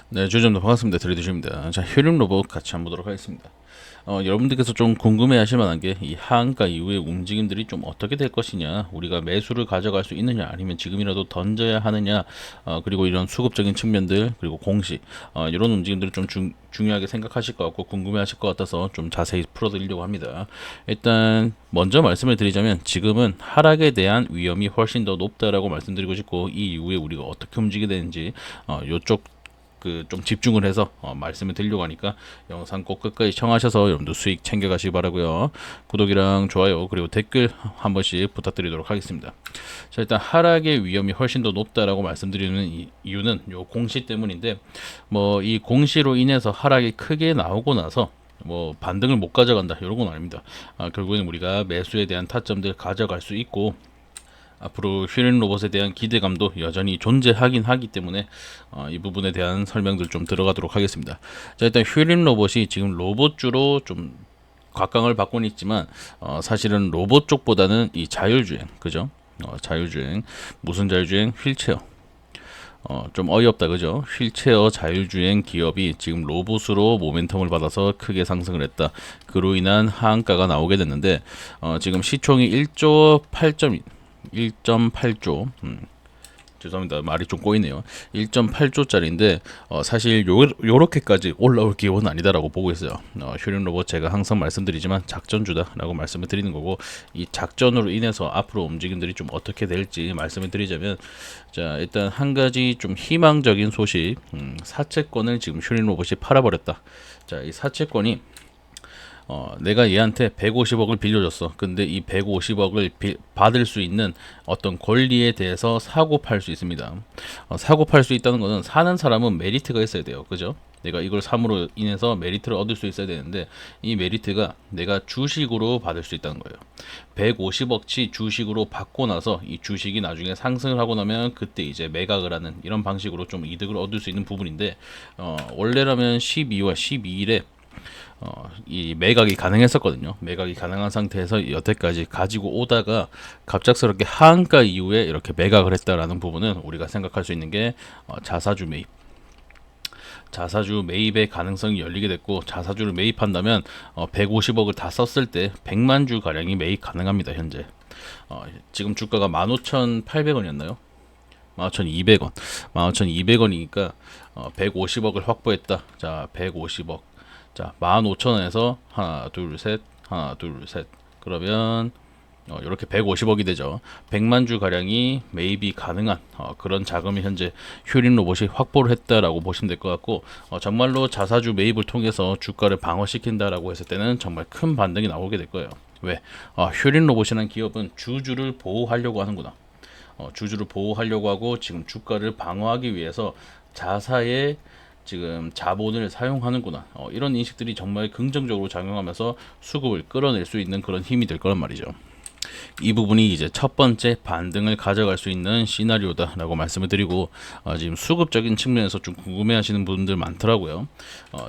네, 주점도 반갑습니다. 드리드십니다. 자, 효림 로봇 같이 한번 보도록 하겠습니다. 여러분들께서 좀 궁금해하실 만한 게 이 하한가 이후의 움직임들이 좀 어떻게 될 것이냐, 우리가 매수를 가져갈 수 있느냐, 아니면 지금이라도 던져야 하느냐, 그리고 이런 수급적인 측면들, 그리고 공시, 이런 움직임들을 좀 중요하게 생각하실 것 같고 궁금해하실 것 같아서 좀 자세히 풀어드리려고 합니다. 일단 먼저 말씀을 드리자면 지금은 하락에 대한 위험이 훨씬 더 높다라고 말씀드리고 싶고, 이 이후에 우리가 어떻게 움직이게 되는지 요쪽 좀 집중을 해서 말씀을 드리려고 하니까 영상 꼭 끝까지 시청하셔서 여러분도 수익 챙겨가시기 바라고요. 구독이랑 좋아요 그리고 댓글 한 번씩 부탁드리도록 하겠습니다. 자, 일단 하락의 위험이 훨씬 더 높다라고 말씀드리는 이유는 요 공시 때문인데, 뭐 이 공시로 인해서 하락이 크게 나오고 나서 뭐 반등을 못 가져간다 이런 건 아닙니다. 결국에는 우리가 매수에 대한 타점들 가져갈 수 있고, 앞으로 휘린 로봇에 대한 기대감도 여전히 존재하긴 하기 때문에 이 부분에 대한 설명들 좀 들어가도록 하겠습니다. 자, 일단 휘린 로봇이 지금 로봇주로 좀 각광을 받고는 있지만 사실은 로봇 쪽보다는 이 자율주행, 그죠? 자율주행, 무슨 자율주행? 휠체어. 좀 어이없다, 그죠? 휠체어 자율주행 기업이 지금 로봇으로 모멘텀을 받아서 크게 상승을 했다. 그로 인한 하한가가 나오게 됐는데, 지금 시총이 1조 8점 1.8조. 죄송합니다. 말이 좀 꼬이네요. 1.8조짜리인데 사실 요렇게까지 올라올 기회는 아니다라고 보고 있어요. 휴림 로봇 제가 항상 말씀드리지만 작전주다라고 말씀을 드리는 거고, 이 작전으로 인해서 앞으로 움직임들이 좀 어떻게 될지 말씀을 드리자면, 자, 일단 한 가지 좀 희망적인 소식, 사채권을 지금 휴림 로봇이 팔아버렸다. 자, 이 사채권이 내가 얘한테 150억을 빌려줬어. 근데 이 150억을 받을 수 있는 어떤 권리에 대해서 사고 팔 수 있습니다. 사고 팔 수 있다는 것은 사는 사람은 메리트가 있어야 돼요. 그죠? 내가 이걸 삼으로 인해서 메리트를 얻을 수 있어야 되는데, 이 메리트가 내가 주식으로 받을 수 있다는 거예요. 150억치 주식으로 받고 나서 이 주식이 나중에 상승을 하고 나면 그때 이제 매각을 하는 이런 방식으로 좀 이득을 얻을 수 있는 부분인데, 원래라면 12월 12일에 이 매각이 가능했었거든요. 매각이 가능한 상태에서 여태까지 가지고 오다가 갑작스럽게 하한가 이후에 이렇게 매각을 했다라는 부분은 우리가 생각할 수 있는 게 자사주 매입. 자사주 매입의 가능성이 열리게 됐고, 자사주를 매입한다면 150억을 다 썼을 때 100만 주 가량이 매입 가능합니다. 현재 지금 주가가 15,800원이었나요? 15,200원. 15,200원이니까 150억을 확보했다. 자, 150억. 자, 15,000원에서 하나, 둘, 셋, 하나, 둘, 셋. 그러면 이렇게 150억이 되죠. 100만 주 가량이 매입이 가능한 그런 자금이 현재 휴림 로봇이 확보를 했다라고 보시면 될 것 같고, 정말로 자사주 매입을 통해서 주가를 방어시킨다라고 했을 때는 정말 큰 반등이 나오게 될 거예요. 왜? 휴림 로봇이라는 기업은 주주를 보호하려고 하는구나. 주주를 보호하려고 하고 지금 주가를 방어하기 위해서 자사의 지금 자본을 사용하는구나. 이런 인식들이 정말 긍정적으로 작용하면서 수급을 끌어낼 수 있는 그런 힘이 될 거란 말이죠. 이 부분이 이제 첫 번째 반등을 가져갈 수 있는 시나리오다라고 말씀을 드리고, 지금 수급적인 측면에서 좀 궁금해하시는 분들 많더라고요.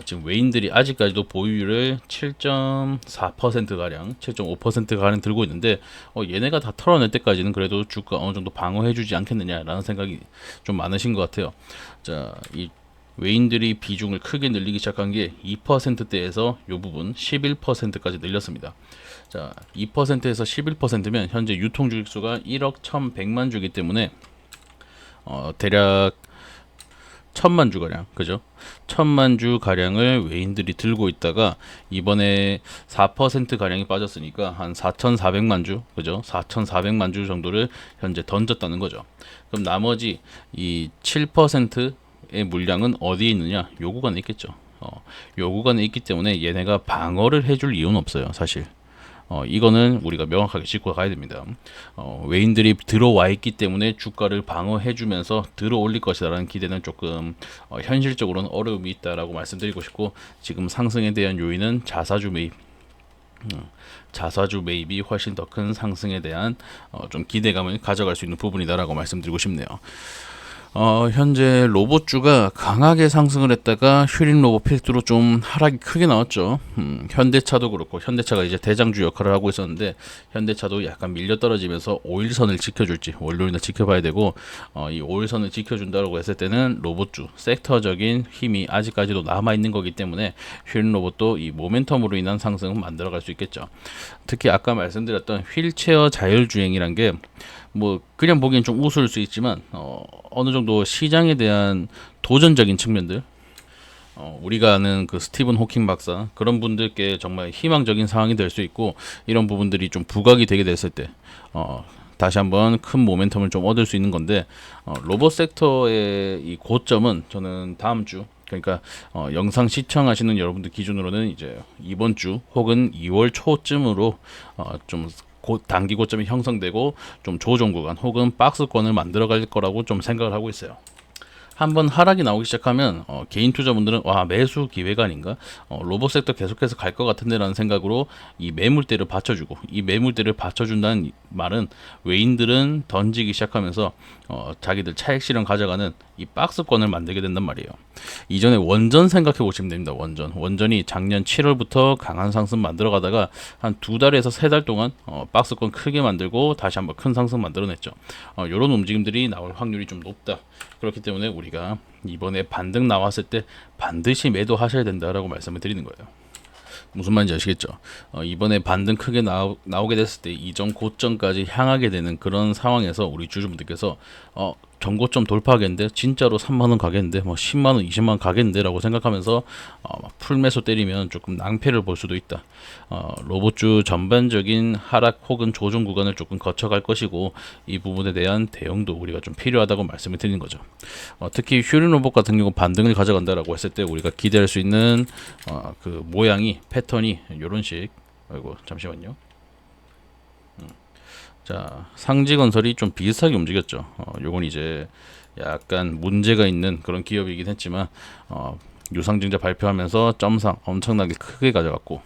지금 외인들이 아직까지도 보유율을 7.4% 가량, 7.5% 가량 들고 있는데, 얘네가 다 털어낼 때까지는 그래도 주가 어느 정도 방어해주지 않겠느냐라는 생각이 좀 많으신 것 같아요. 자, 이 외인들이 비중을 크게 늘리기 시작한 게 2%대에서 이 부분 11%까지 늘렸습니다. 자, 2%에서 11%면 현재 유통 주식수가 1억 1,100만 주기 때문에 대략 1,000만 주 가량, 그죠? 1,000만 주 가량을 외인들이 들고 있다가 이번에 4% 가량이 빠졌으니까 한 4,400만 주, 그죠? 4,400만 주 정도를 현재 던졌다는 거죠. 그럼 나머지 이 7%의 물량은 어디에 있느냐? 요 구간에 있겠죠. 요 구간에 있기 때문에 얘네가 방어를 해줄 이유는 없어요, 사실. 이거는 우리가 명확하게 짚고 가야 됩니다. 외인들이 들어와 있기 때문에 주가를 방어해주면서 들어 올릴 것이라는 기대는 조금 현실적으로는 어려움이 있다라고 말씀드리고 싶고, 지금 상승에 대한 요인은 자사주 매입, 자사주 매입이 훨씬 더 큰 상승에 대한 좀 기대감을 가져갈 수 있는 부분이다라고 말씀드리고 싶네요. 현재 로봇주가 강하게 상승을 했다가 휴림 로봇 필두로 좀 하락이 크게 나왔죠. 현대차도 그렇고, 현대차가 이제 대장주 역할을 하고 있었는데 현대차도 약간 밀려 떨어지면서 5일선을 지켜줄지 월요일날 지켜봐야 되고, 이 5일선을 지켜준다고 했을 때는 로봇주 섹터적인 힘이 아직까지도 남아 있는 거기 때문에 휴림 로봇도 이 모멘텀으로 인한 상승은 만들어갈 수 있겠죠. 특히 아까 말씀드렸던 휠체어 자율주행이란 게 뭐 그냥 보기엔 좀 우스울 수 있지만 어느 정도 시장에 대한 도전적인 측면들, 우리가 아는 그 스티븐 호킹 박사 그런 분들께 정말 희망적인 상황이 될 수 있고, 이런 부분들이 좀 부각이 되게 됐을 때 다시 한번 큰 모멘텀을 좀 얻을 수 있는 건데, 로봇 섹터의 이 고점은 저는 다음 주, 그러니까 영상 시청하시는 여러분들 기준으로는 이제 이번 주 혹은 2월 초쯤으로 좀 단기 고점이 형성되고 좀 조정 구간 혹은 박스권을 만들어갈 거라고 좀 생각을 하고 있어요. 한번 하락이 나오기 시작하면 개인 투자분들은 와, 매수 기회가 아닌가, 로봇 섹터 계속해서 갈 것 같은데 라는 생각으로 이 매물대를 받쳐주고, 이 매물대를 받쳐준다는 말은 외인들은 던지기 시작하면서 자기들 차익 실현 가져가는 이 박스권을 만들게 된단 말이에요. 이전에 원전 생각해 보시면 됩니다. 원전이 작년 7월부터 강한 상승 만들어 가다가 한 2달에서 3달 동안 박스권 크게 만들고 다시 한번 큰 상승 만들어냈죠. 이런 움직임들이 나올 확률이 좀 높다. 그렇기 때문에 우리가 이번에 반등 나왔을 때 반드시 매도하셔야 된다라고 말씀을 드리는 거예요. 무슨 말인지 아시겠죠? 이번에 반등 크게 나오게 됐을 때 이전 고점까지 향하게 되는 그런 상황에서 우리 주주분들께서 전고점 돌파하겠는데, 진짜로 3만원 가겠는데, 뭐 10만원 20만원 가겠는데 라고 생각하면서 풀매수 때리면 조금 낭패를 볼 수도 있다. 로봇주 전반적인 하락 혹은 조정 구간을 조금 거쳐갈 것이고, 이 부분에 대한 대응도 우리가 좀 필요하다고 말씀을 드리는 거죠. 특히 휴림 로봇 같은 경우 반등을 가져간다라고 했을 때 우리가 기대할 수 있는 그 모양이, 패턴이 요런 식. 아이고 잠시만요. 자, 상지건설이 좀 비슷하게 움직였죠. 요건 이제 약간 문제가 있는 그런 기업이긴 했지만 유상증자 발표하면서 점상 엄청나게 크게 가져갔고,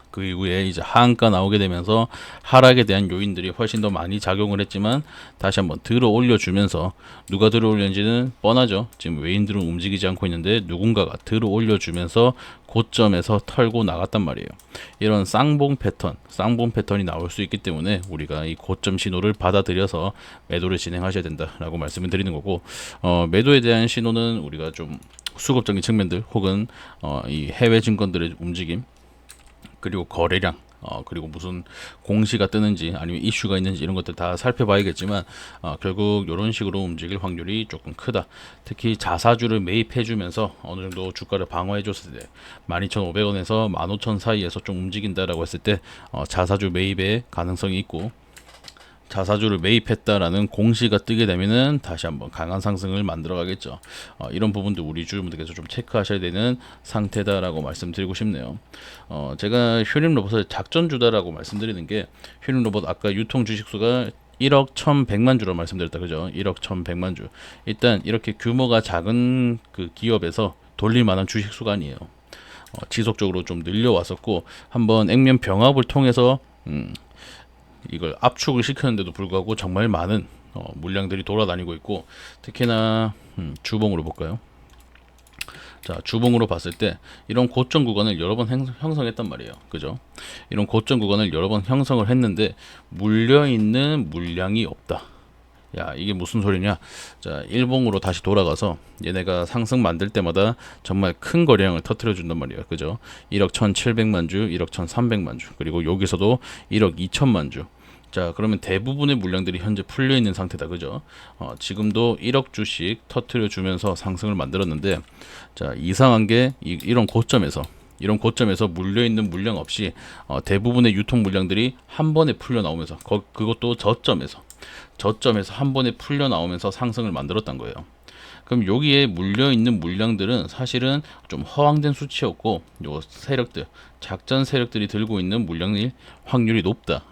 그 이후에 이제 하한가 나오게 되면서 하락에 대한 요인들이 훨씬 더 많이 작용을 했지만 다시 한번 들어 올려주면서, 누가 들어 올렸는지는 뻔하죠. 지금 외인들은 움직이지 않고 있는데 누군가가 들어 올려주면서 고점에서 털고 나갔단 말이에요. 이런 쌍봉 패턴이 나올 수 있기 때문에 우리가 이 고점 신호를 받아들여서 매도를 진행하셔야 된다라고 말씀을 드리는 거고, 매도에 대한 신호는 우리가 좀 수급적인 측면들 혹은 이 해외 증권들의 움직임, 그리고 거래량, 그리고 무슨 공시가 뜨는지 아니면 이슈가 있는지 이런 것들 다 살펴봐야겠지만 결국 이런 식으로 움직일 확률이 조금 크다. 특히 자사주를 매입해주면서 어느 정도 주가를 방어해줬을 때 12,500원에서 15,000 사이에서 좀 움직인다라고 했을 때 자사주 매입의 가능성이 있고, 자사주를 매입했다라는 공시가 뜨게 되면은 다시 한번 강한 상승을 만들어 가겠죠. 이런 부분도 우리 주주분들께서 좀 체크하셔야 되는 상태다라고 말씀드리고 싶네요. 제가 휴림 로봇의 작전주다라고 말씀드리는 게, 휴림 로봇 아까 유통 주식수가 1억 1,100만 주로 말씀드렸다, 그죠? 1억 1,100만 주. 일단 이렇게 규모가 작은 그 기업에서 돌릴 만한 주식수가 아니에요. 지속적으로 좀 늘려왔었고, 한번 액면 병합을 통해서 이걸 압축을 시켰는데도 불구하고 정말 많은 물량들이 돌아다니고 있고, 특히나 주봉으로 볼까요? 자, 주봉으로 봤을 때 이런 고점 구간을 여러 번 형성했단 말이에요. 그죠? 이런 고점 구간을 여러 번 형성을 했는데 물려있는 물량이 없다. 야, 이게 무슨 소리냐? 자, 일봉으로 다시 돌아가서 얘네가 상승 만들 때마다 정말 큰 거래량을 터뜨려 준단 말이에요. 그죠? 1억 1,700만 주, 1억 1,300만 주, 그리고 여기서도 1억 2천만 주. 자, 그러면 대부분의 물량들이 현재 풀려 있는 상태다. 그죠? 지금도 1억 주씩 터뜨려 주면서 상승을 만들었는데, 자, 이상한 게 이런 고점에서 물려 있는 물량 없이 대부분의 유통 물량들이 한 번에 풀려 나오면서, 그것도 저점에서 한 번에 풀려 나오면서 상승을 만들었던 거예요. 그럼 여기에 물려 있는 물량들은 사실은 좀 허황된 수치였고, 요 세력들, 작전 세력들이 들고 있는 물량일 확률이 높다.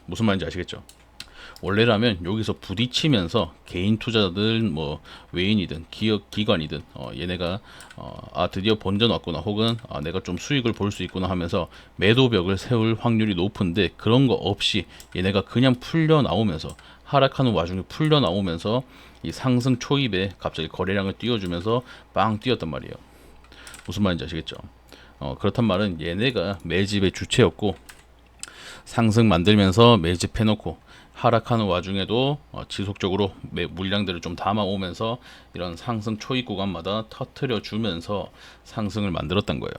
무슨 말인지 아시겠죠? 원래라면 여기서 부딪히면서 개인 투자자들, 뭐 외인이든 기업 기관이든 얘네가 드디어 본전 왔구나, 혹은 내가 좀 수익을 볼 수 있구나 하면서 매도벽을 세울 확률이 높은데, 그런 거 없이 얘네가 그냥 풀려 나오면서 하락하는 와중에 풀려 나오면서 이 상승 초입에 갑자기 거래량을 띄워주면서 빵 뛰었단 말이에요. 무슨 말인지 아시겠죠? 그렇단 말은 얘네가 매집의 주체였고 상승 만들면서 매집해놓고 하락하는 와중에도 지속적으로 물량들을 좀 담아오면서 이런 상승 초입 구간마다 터트려 주면서 상승을 만들었던 거예요.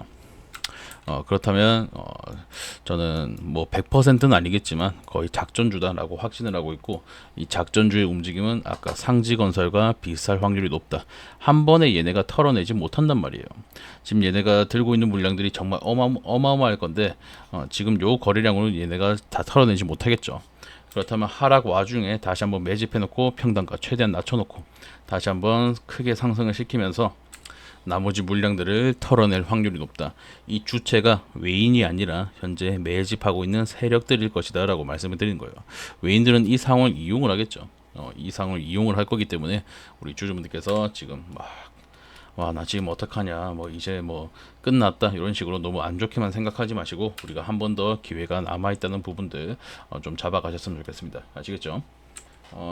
그렇다면 저는 뭐 100%는 아니겠지만 거의 작전주다라고 확신을 하고 있고, 이 작전주의 움직임은 아까 상지건설과 비슷할 확률이 높다. 한 번에 얘네가 털어내지 못한단 말이에요. 지금 얘네가 들고 있는 물량들이 정말 어마어마할 건데 지금 요 거래량으로 얘네가 다 털어내지 못하겠죠. 그렇다면 하락 와중에 다시 한번 매집해놓고 평단가 최대한 낮춰놓고 다시 한번 크게 상승을 시키면서 나머지 물량들을 털어낼 확률이 높다. 이 주체가 외인이 아니라 현재 매집하고 있는 세력들일 것이다 라고 말씀을 드린 거예요. 외인들은 이 상황을 이용을 하겠죠. 이 상황을 이용을 할 거기 때문에 우리 주주분들께서 지금 와, 나 지금 어떡하냐, 뭐 이제 뭐 끝났다 이런 식으로 너무 안 좋게만 생각하지 마시고 우리가 한 번 더 기회가 남아있다는 부분들 좀 잡아가셨으면 좋겠습니다. 아시겠죠?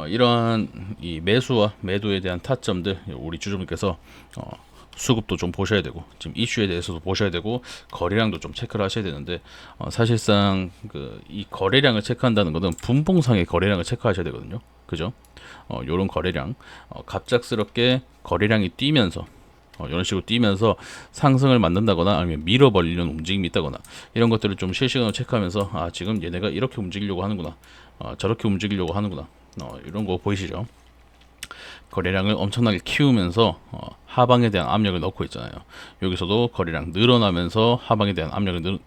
이러한 이 매수와 매도에 대한 타점들 우리 주주분께서 수급도 좀 보셔야 되고 지금 이슈에 대해서도 보셔야 되고 거래량도 좀 체크를 하셔야 되는데 사실상 이 거래량을 체크한다는 것은 분봉상의 거래량을 체크하셔야 되거든요. 그죠? 요런 거래량 갑작스럽게 거래량이 뛰면서 이런 식으로 뛰면서 상승을 만든다거나 아니면 밀어버리는 움직임이 있다거나 이런 것들을 좀 실시간으로 체크하면서 지금 얘네가 이렇게 움직이려고 하는구나, 저렇게 움직이려고 하는구나, 이런 거 보이시죠? 거래량을 엄청나게 키우면서 하방에 대한 압력을 넣고 있잖아요. 여기서도 거래량 늘어나면서 하방에 대한 압력을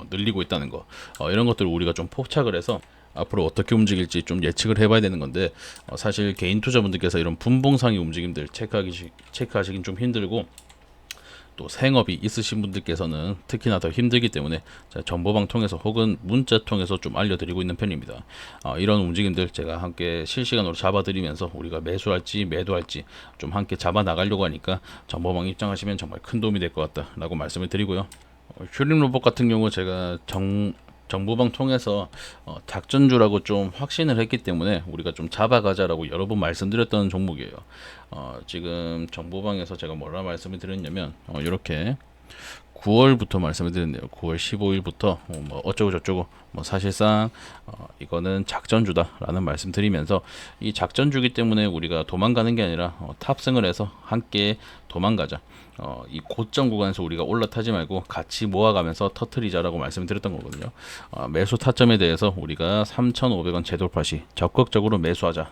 늘리고 있다는 거, 이런 것들을 우리가 좀 포착을 해서 앞으로 어떻게 움직일지 좀 예측을 해봐야 되는 건데 사실 개인 투자분들께서 이런 분봉상의 움직임들 체크하시긴 좀 힘들고 또 생업이 있으신 분들께서는 특히나 더 힘들기 때문에 제가 정보방 통해서 혹은 문자 통해서 좀 알려드리고 있는 편입니다. 이런 움직임들 제가 함께 실시간으로 잡아드리면서 우리가 매수할지 매도할지 좀 함께 잡아 나가려고 하니까 정보방 입장하시면 정말 큰 도움이 될 것 같다라고 말씀을 드리고요. 슈림 로봇 같은 경우 제가 정보방 통해서 작전주라고 좀 확신을 했기 때문에 우리가 좀 잡아가자라고 여러 번 말씀드렸던 종목이에요. 지금 정보방에서 제가 뭐라 말씀을 드렸냐면 이렇게 9월부터 말씀을 드렸네요. 9월 15일부터 뭐 어쩌고 저쩌고 뭐 사실상 이거는 작전주다라는 말씀드리면서 이 작전주기 때문에 우리가 도망가는 게 아니라 탑승을 해서 함께 도망가자. 이 고점 구간에서 우리가 올라타지 말고 같이 모아가면서 터트리자라고 말씀드렸던 거거든요. 매수 타점에 대해서 우리가 3,500원 재돌파 시 적극적으로 매수하자.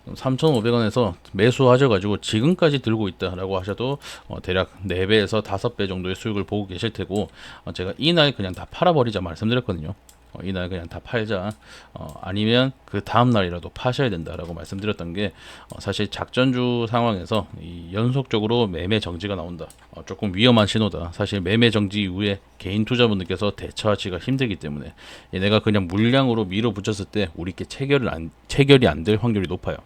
3,500원에서 매수하셔가지고 지금까지 들고 있다라고 하셔도 대략 4배에서 5배 정도의 수익을 보고 계실 테고 제가 이날 그냥 다 팔아버리자 말씀드렸거든요. 이날 그냥 다 팔자, 아니면 그 다음 날이라도 파셔야 된다라고 말씀드렸던 게 사실 작전주 상황에서 이 연속적으로 매매 정지가 나온다, 조금 위험한 신호다. 사실 매매 정지 이후에 개인 투자분들께서 대처하기가 힘들기 때문에 얘네가 그냥 물량으로 밀어붙였을 때 우리께 체결이 안 될 확률이 높아요.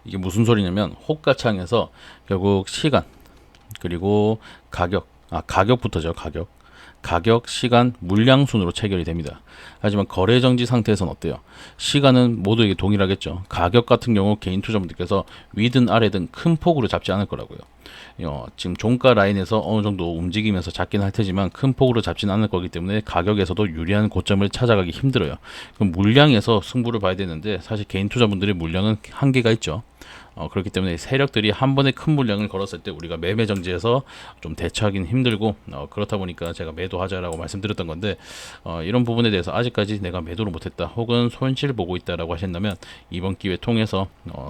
이게 무슨 소리냐면 호가창에서 결국 시간 그리고 가격부터죠. 가격, 시간, 물량 순으로 체결이 됩니다. 하지만 거래 정지 상태에서는 어때요? 시간은 모두에게 동일하겠죠. 가격 같은 경우 개인 투자분들께서 위든 아래든 큰 폭으로 잡지 않을 거라고요. 지금 종가 라인에서 어느 정도 움직이면서 잡긴 할 테지만 큰 폭으로 잡지는 않을 거기 때문에 가격에서도 유리한 고점을 찾아가기 힘들어요. 그럼 물량에서 승부를 봐야 되는데 사실 개인 투자분들의 물량은 한계가 있죠. 그렇기 때문에 세력들이 한 번에 큰 물량을 걸었을 때 우리가 매매 정지에서 좀 대처하기는 힘들고 그렇다 보니까 제가 매도하자라고 말씀드렸던 건데 이런 부분에 대해서 아직까지 내가 매도를 못했다 혹은 손실 보고 있다라고 하신다면 이번 기회 통해서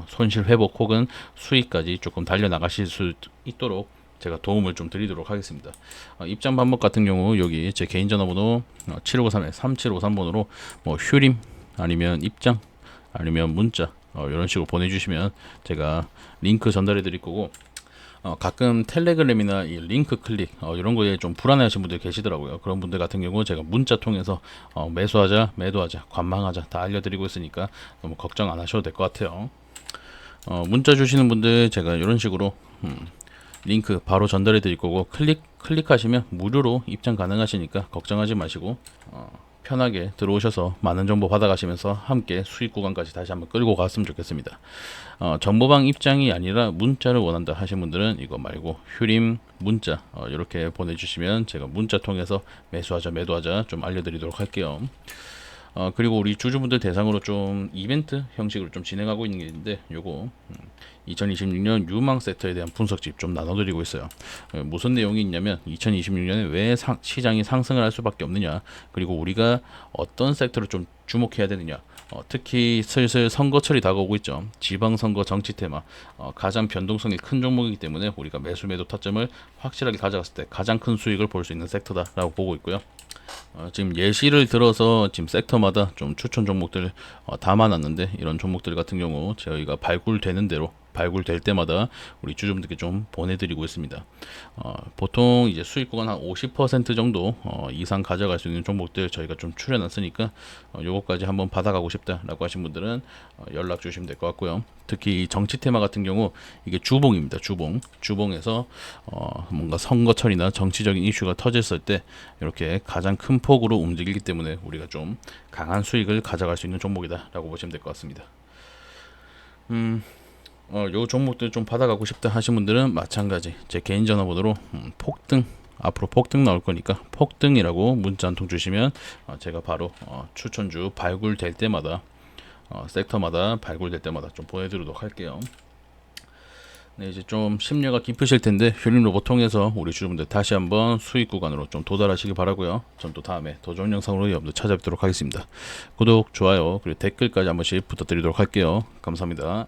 손실 회복 혹은 수익까지 조금 달려나가실 수 있도록 제가 도움을 좀 드리도록 하겠습니다. 입장 방법 같은 경우 여기 제 개인 전화번호 7553-3753번으로 뭐 휴림 아니면 입장 아니면 문자 이런 식으로 보내주시면 제가 링크 전달해 드릴 거고, 가끔 텔레그램이나 이 링크 클릭 이런 거에 좀 불안해하시는 분들 계시더라고요. 그런 분들 같은 경우 제가 문자 통해서 매수하자 매도하자 관망하자 다 알려드리고 있으니까 너무 걱정 안 하셔도 될 것 같아요. 문자 주시는 분들 제가 이런 식으로 링크 바로 전달해 드릴 거고 클릭하시면 무료로 입장 가능하시니까 걱정하지 마시고 편하게 들어오셔서 많은 정보 받아가시면서 함께 수익 구간까지 다시 한번 끌고 갔으면 좋겠습니다. 정보방 입장이 아니라 문자를 원한다 하신 분들은 이거 말고 휴림 문자 이렇게 보내주시면 제가 문자 통해서 매수하자 매도하자 좀 알려드리도록 할게요. 그리고 우리 주주분들 대상으로 좀 이벤트 형식으로 좀 진행하고 있는 게 있는데 요거 2026년 유망 섹터에 대한 분석집 좀 나눠드리고 있어요. 무슨 내용이 있냐면 2026년에 왜 시장이 상승을 할 수밖에 없느냐, 그리고 우리가 어떤 섹터를 좀 주목해야 되느냐, 특히 슬슬 선거철이 다가오고 있죠. 지방선거 정치 테마 가장 변동성이 큰 종목이기 때문에 우리가 매수 매도 타점을 확실하게 가져갔을 때 가장 큰 수익을 볼 수 있는 섹터다라고 보고 있고요. 지금 예시를 들어서 지금 섹터마다 좀 추천 종목들 담아놨는데, 이런 종목들 같은 경우 저희가 발굴되는 대로 발굴될 때마다 우리 주주분들께 좀 보내드리고 있습니다. 보통 이제 수익 구간 한 50% 정도 이상 가져갈 수 있는 종목들 저희가 좀 추려놨으니까 요거까지 한번 받아가고 싶다라고 하신 분들은 연락 주시면 될 것 같고요. 특히 정치 테마 같은 경우 이게 주봉입니다. 주봉에서 뭔가 선거철이나 정치적인 이슈가 터졌을 때 이렇게 가장 큰 폭으로 움직이기 때문에 우리가 좀 강한 수익을 가져갈 수 있는 종목이다라고 보시면 될 것 같습니다. 요 종목들 좀 받아가고 싶다 하신 분들은 마찬가지 제 개인 전화번호로 폭등, 앞으로 폭등 나올 거니까 폭등이라고 문자 한 통 주시면 제가 바로 추천주 발굴될 때마다 섹터마다 발굴될 때마다 좀 보내드리도록 할게요. 네, 이제 좀 심려가 깊으실 텐데 휴림 로봇 통해서 우리 주주분들 다시 한번 수익 구간으로 좀 도달하시기 바라고요. 전 또 다음에 더 좋은 영상으로 여러분들 찾아뵙도록 하겠습니다. 구독, 좋아요, 그리고 댓글까지 한 번씩 부탁드리도록 할게요. 감사합니다.